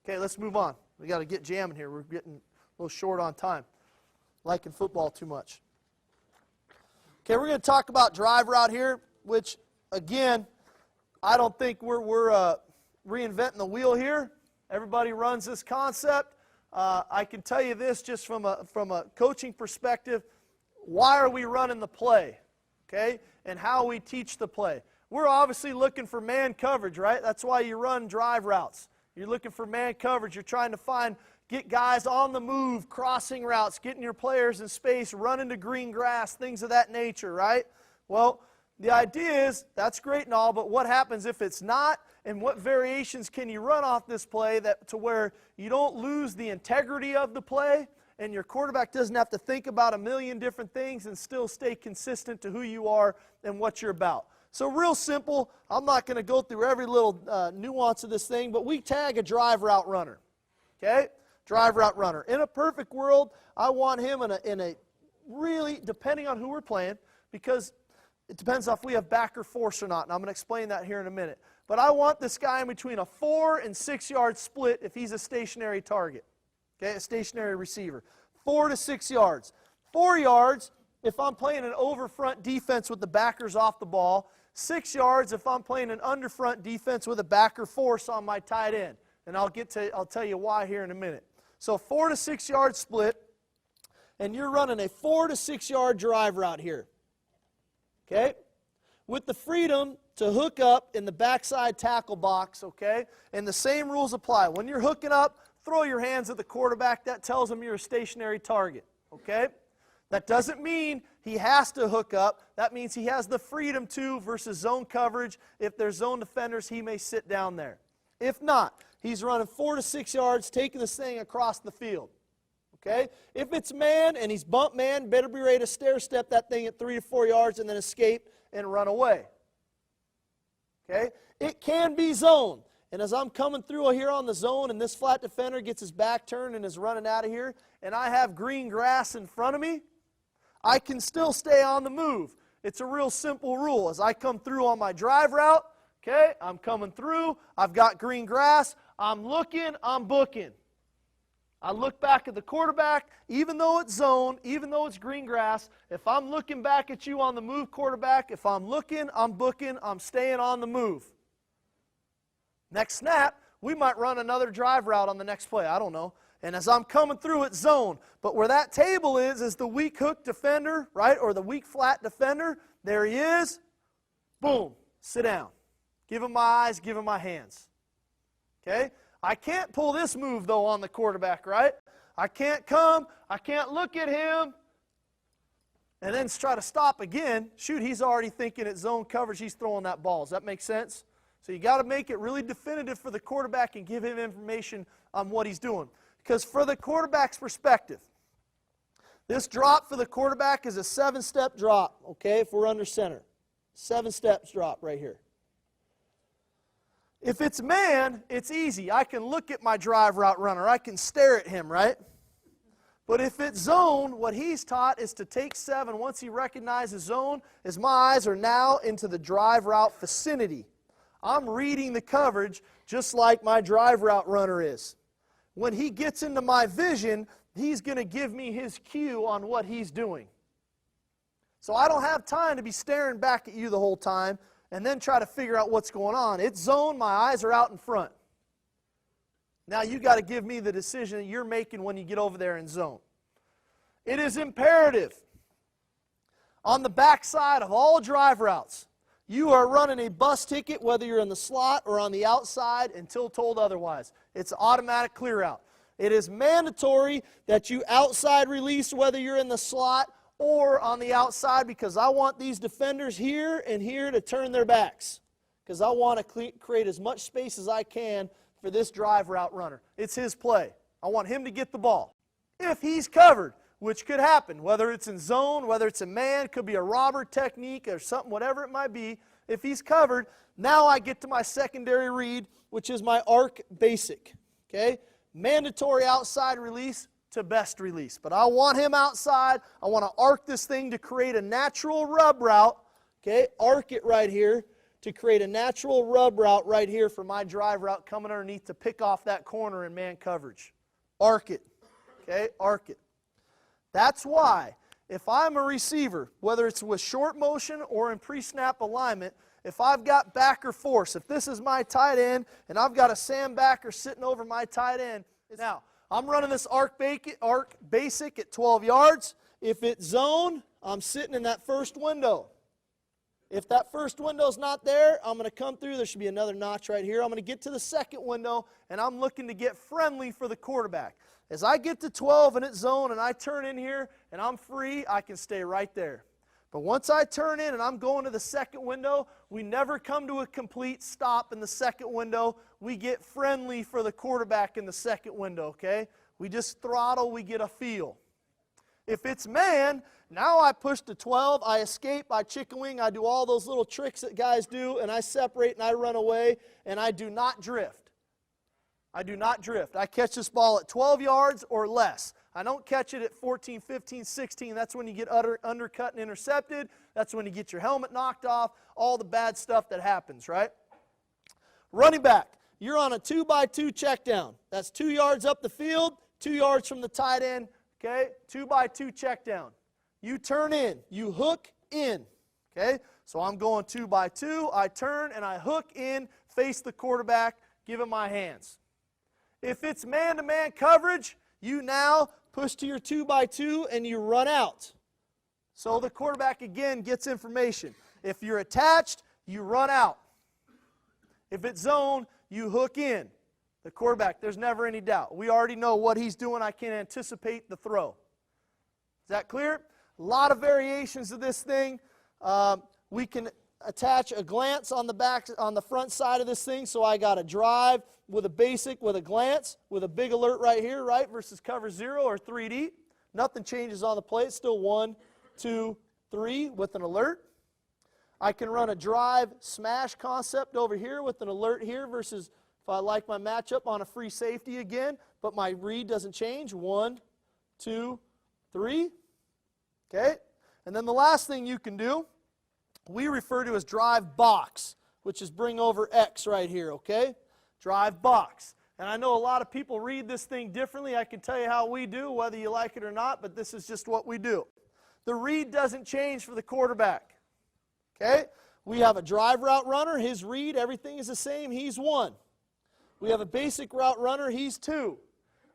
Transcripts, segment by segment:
Okay, let's move on. We got to get jamming here. We're getting a little short on time. Liking football too much. Okay, we're going to talk about drive route here, which, again, I don't think we're reinventing the wheel here. Everybody runs this concept. I can tell you this just from a coaching perspective. Why are we running the play? Okay, and how we teach the play. We're obviously looking for man coverage, right? That's why you run drive routes. You're looking for man coverage. You're trying to get guys on the move, crossing routes, getting your players in space, running to green grass, things of that nature, right? Well, the idea is that's great and all, but what happens if it's not? And what variations can you run off this play to where you don't lose the integrity of the play and your quarterback doesn't have to think about a million different things and still stay consistent to who you are and what you're about? So real simple, I'm not going to go through every little nuance of this thing, but we tag a drive route runner, okay? Drive route runner. In a perfect world, I want him in a really, depending on who we're playing, because it depends if we have back or force or not, and I'm going to explain that here in a minute. But I want this guy in between a 4 and 6 yard split if he's a stationary target, okay, a stationary receiver. 4 to 6 yards. 4 yards if I'm playing an over front defense with the backers off the ball. 6 yards if I'm playing an under front defense with a backer force on my tight end. And I'll tell you why here in a minute. So 4 to 6 yard split, and you're running a 4 to 6 yard drive route here. Okay? With the freedom to hook up in the backside tackle box, okay? And the same rules apply. When you're hooking up, throw your hands at the quarterback. That tells him you're a stationary target, okay? That doesn't mean he has to hook up. That means he has the freedom to versus zone coverage. If there's zone defenders, he may sit down there. If not, he's running 4 to 6 yards, taking this thing across the field. Okay? If it's man and he's bump man, better be ready to stair step that thing at 3 to 4 yards and then escape and run away. Okay? It can be zone. And as I'm coming through here on the zone and this flat defender gets his back turned and is running out of here, and I have green grass in front of me, I can still stay on the move. It's a real simple rule. As I come through on my drive route, okay, I'm coming through, I've got green grass, I'm looking, I'm booking. I look back at the quarterback, even though it's zone, even though it's green grass, if I'm looking back at you on the move, quarterback, if I'm looking, I'm booking, I'm staying on the move. Next snap, we might run another drive route on the next play, I don't know. And as I'm coming through, it's zone. But where that table is the weak hook defender, right, or the weak flat defender. There he is. Boom. Sit down. Give him my eyes, give him my hands. Okay? I can't pull this move, though, on the quarterback, right? I can't come, I can't look at him, and then try to stop again. Shoot, he's already thinking it's zone coverage. He's throwing that ball. Does that make sense? So you got to make it really definitive for the quarterback and give him information on what he's doing. Because for the quarterback's perspective, this drop for the quarterback is a 7-step drop, okay, if we're under center. 7 steps drop right here. If it's man, it's easy. I can look at my drive route runner. I can stare at him, right? But if it's zone, what he's taught is to take 7. Once he recognizes zone, as my eyes are now into the drive route vicinity. I'm reading the coverage just like my drive route runner is. When he gets into my vision, he's going to give me his cue on what he's doing. So I don't have time to be staring back at you the whole time and then try to figure out what's going on. It's zone, my eyes are out in front. Now you got to give me the decision that you're making when you get over there in zone. It is imperative on the backside of all drive routes, you are running a bus ticket whether you're in the slot or on the outside until told otherwise. It's automatic clear out. It is mandatory that you outside release whether you're in the slot or on the outside because I want these defenders here and here to turn their backs because I want to create as much space as I can for this drive route runner. It's his play. I want him to get the ball. If he's covered, which could happen, whether it's in zone, whether it's a man, could be a robber technique or something, whatever it might be. If he's covered, now I get to my secondary read, which is my arc basic. Okay? Mandatory outside release to best release. But I want him outside. I want to arc this thing to create a natural rub route. Okay? Arc it right here to create a natural rub route right here for my drive route coming underneath to pick off that corner in man coverage. Arc it. Okay, arc it. That's why if I'm a receiver, whether it's with short motion or in pre-snap alignment, if I've got backer force, if this is my tight end and I've got a Sam backer sitting over my tight end, now I'm running this arc basic at 12 yards. If it's zone, I'm sitting in that first window. If that first window's not there, I'm going to come through. There should be another notch right here. I'm going to get to the second window, and I'm looking to get friendly for the quarterback. As I get to 12 and it's zone and I turn in here and I'm free, I can stay right there. But once I turn in and I'm going to the second window, we never come to a complete stop in the second window. We get friendly for the quarterback in the second window, okay? We just throttle, we get a feel. If it's man, now I push to 12, I escape, I chicken wing, I do all those little tricks that guys do, and I separate and I run away, and I do not drift. I do not drift. I catch this ball at 12 yards or less. I don't catch it at 14, 15, 16. That's when you get undercut and intercepted. That's when you get your helmet knocked off, all the bad stuff that happens, right? Running back, you're on a 2x2 check down. That's 2 yards up the field, 2 yards from the tight end, okay? 2x2 check down. You turn in, you hook in, okay? So I'm going 2x2, I turn and I hook in, face the quarterback, give him my hands. If it's man-to-man coverage, you now push to your 2x2 and you run out. So the quarterback again gets information. If you're attached, you run out. If it's zone, you hook in. The quarterback, there's never any doubt. We already know what he's doing. I can anticipate the throw. Is that clear? A lot of variations of this thing. We can attach a glance on the back, on the front side of this thing. So I got a drive with a basic, with a glance, with a big alert right here, right, versus cover 0 or 3D. Nothing changes on the play. It's still 1, 2, 3 with an alert. I can run a drive smash concept over here with an alert here versus if I like my matchup on a free safety again, but my read doesn't change. 1, 2, 3. Okay? And then the last thing you can do, we refer to as drive box, which is bring over X right here, okay? Drive box. And I know a lot of people read this thing differently. I can tell you how we do, whether you like it or not, but this is just what we do. The read doesn't change for the quarterback, okay? We have a drive route runner. His read, everything is the same. He's 1. We have a basic route runner. He's 2.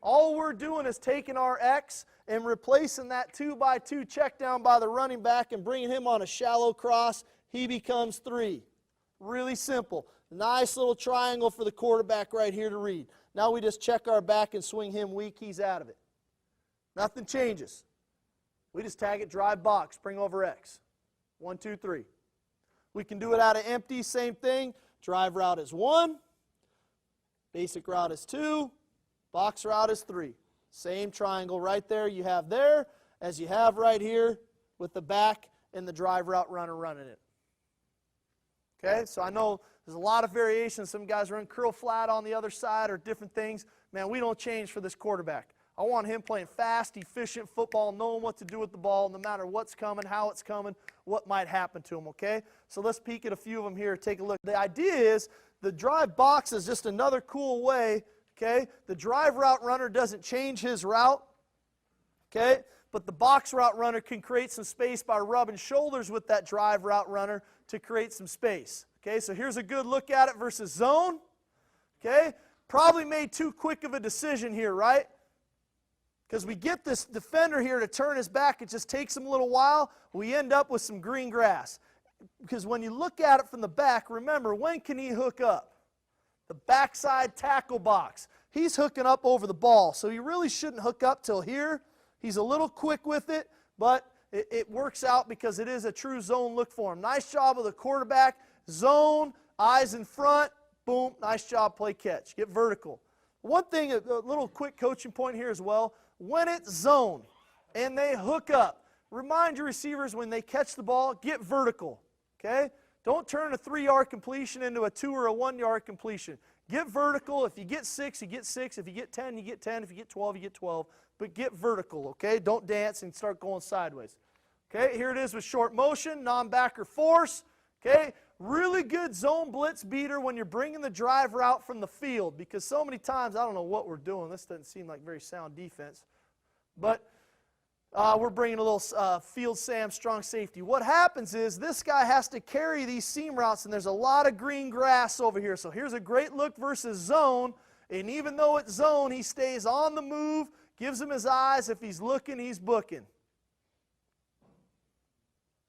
All we're doing is taking our X and replacing that 2x2 check down by the running back and bringing him on a shallow cross. He becomes 3. Really simple. Nice little triangle for the quarterback right here to read. Now we just check our back and swing him weak. He's out of it. Nothing changes. We just tag it drive box, bring over X. 1, 2, 3. We can do it out of empty, same thing. Drive route is 1. Basic route is 2. Box route is 3. Same triangle right there you have there as you have right here with the back and the drive route runner running it. Okay, so I know there's a lot of variations. Some guys run curl flat on the other side or different things. Man, we don't change for this quarterback. I want him playing fast, efficient football, knowing what to do with the ball, no matter what's coming, how it's coming, what might happen to him, okay? So let's peek at a few of them here, take a look. The idea is the drive box is just another cool way, okay? The drive route runner doesn't change his route, okay? But the box route runner can create some space by rubbing shoulders with that drive route runner to create some space. Okay, so here's a good look at it versus zone. Okay, probably made too quick of a decision here, right? Because we get this defender here to turn his back. It just takes him a little while. We end up with some green grass. Because when you look at it from the back, remember, when can he hook up? The backside tackle box. He's hooking up over the ball, so he really shouldn't hook up till here. He's a little quick with it, but it works out because it is a true zone look for him. Nice job of the quarterback. Zone, eyes in front, boom, nice job, play catch. Get vertical. One thing, a little quick coaching point here as well, when it's zone and they hook up, remind your receivers when they catch the ball, get vertical, okay? Don't turn a 3-yard completion into a 2 or a 1-yard completion. Get vertical. If you get 6, you get 6. If you get 10, you get 10. If you get 12, you get 12. But get vertical, okay? Don't dance and start going sideways. Okay, here it is with short motion, non-backer force. Okay, really good zone blitz beater when you're bringing the drive route from the field, because so many times, I don't know what we're doing. This doesn't seem like very sound defense. But we're bringing a little field Sam strong safety. What happens is this guy has to carry these seam routes, and there's a lot of green grass over here. So here's a great look versus zone. And even though it's zone, he stays on the move, gives him his eyes. If he's looking, he's booking.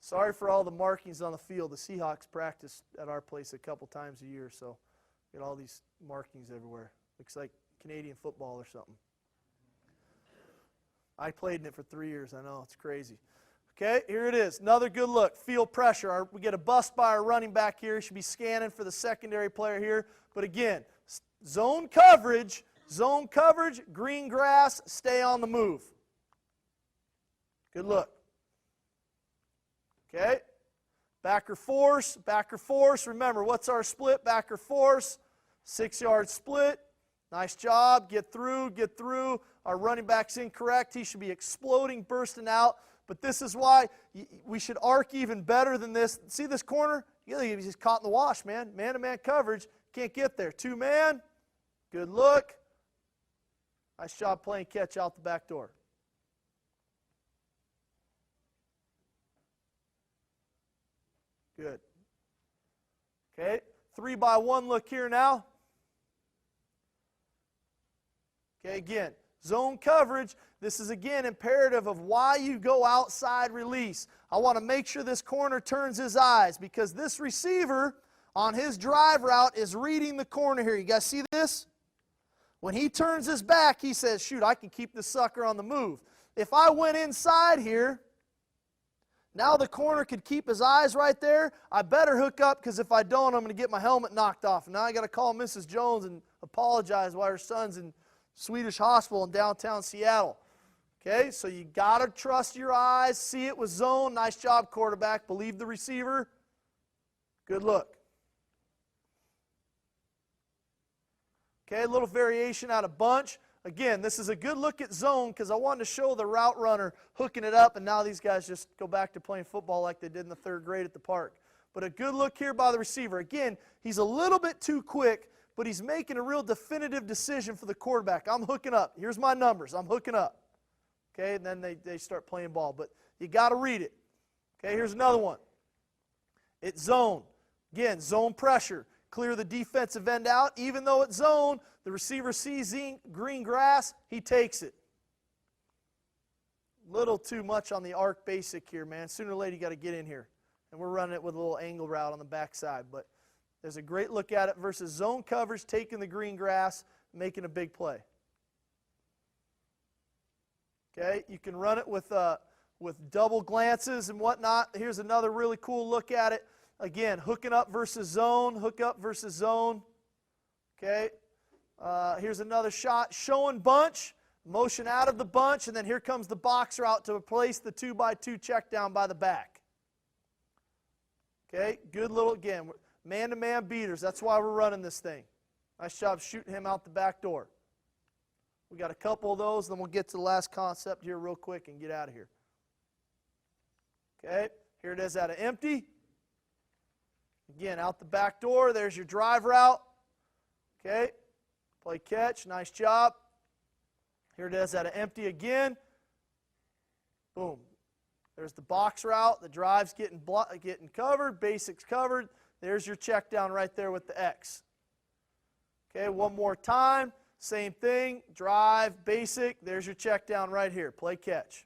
Sorry for all the markings on the field. The Seahawks practice at our place a couple times a year, so get all these markings everywhere. Looks like Canadian football or something. I played in it for 3 years. I know, it's crazy. Okay, here it is. Another good look. Field pressure. We get a bust by our running back here. He should be scanning for the secondary player here. But again, zone coverage, green grass, stay on the move. Good look. Okay, backer force. Remember, what's our split? Backer force, 6-yard split. Nice job. Get through. Our running back's incorrect. He should be exploding, bursting out. But this is why we should arc even better than this. See this corner? He's caught in the wash, man. Man-to-man coverage. Can't get there. 2-man. Good look. Nice job playing catch out the back door. Good. Okay, 3-by-1 look here now. Okay, again, zone coverage. This is, again, imperative of why you go outside release. I want to make sure this corner turns his eyes, because this receiver on his drive route is reading the corner here. You guys see this? When he turns his back, he says, shoot, I can keep this sucker on the move. If I went inside here, now the corner could keep his eyes right there. I better hook up, because if I don't, I'm going to get my helmet knocked off. And now I got to call Mrs. Jones and apologize why her son's in Swedish hospital in downtown Seattle. Okay, so you got to trust your eyes. See it with zone. Nice job, quarterback. Believe the receiver. Good look. Okay, a little variation out of bunch. Again, this is a good look at zone, because I wanted to show the route runner hooking it up, and now these guys just go back to playing football like they did in the 3rd grade at the park. But a good look here by the receiver. Again, he's a little bit too quick, but he's making a real definitive decision for the quarterback. I'm hooking up. Here's my numbers. I'm hooking up. Okay, and then they start playing ball. But you got to read it. Okay, here's another one. It's zone. Again, zone pressure. Clear the defensive end out. Even though it's zone, the receiver sees green grass, he takes it. Little too much on the arc basic here, man. Sooner or later, you got to get in here. And we're running it with a little angle route on the backside. But there's a great look at it versus zone coverage, taking the green grass, making a big play. Okay, you can run it with double glances and whatnot. Here's another really cool look at it. Again, hooking up versus zone, hook up versus zone. Okay, here's another shot showing bunch, motion out of the bunch, and then here comes the box route to replace the 2-by-2 check down by the back. Okay, good little, again, man-to-man beaters. That's why we're running this thing. Nice job shooting him out the back door. We got a couple of those, then we'll get to the last concept here real quick and get out of here. Okay, here it is out of empty. Again, out the back door, there's your drive route. Okay, play catch, nice job. Here it is out of empty again. Boom. There's the box route. The drive's getting covered, basics covered. There's your check down right there with the X. Okay, one more time. Same thing, drive, basic. There's your check down right here. Play catch.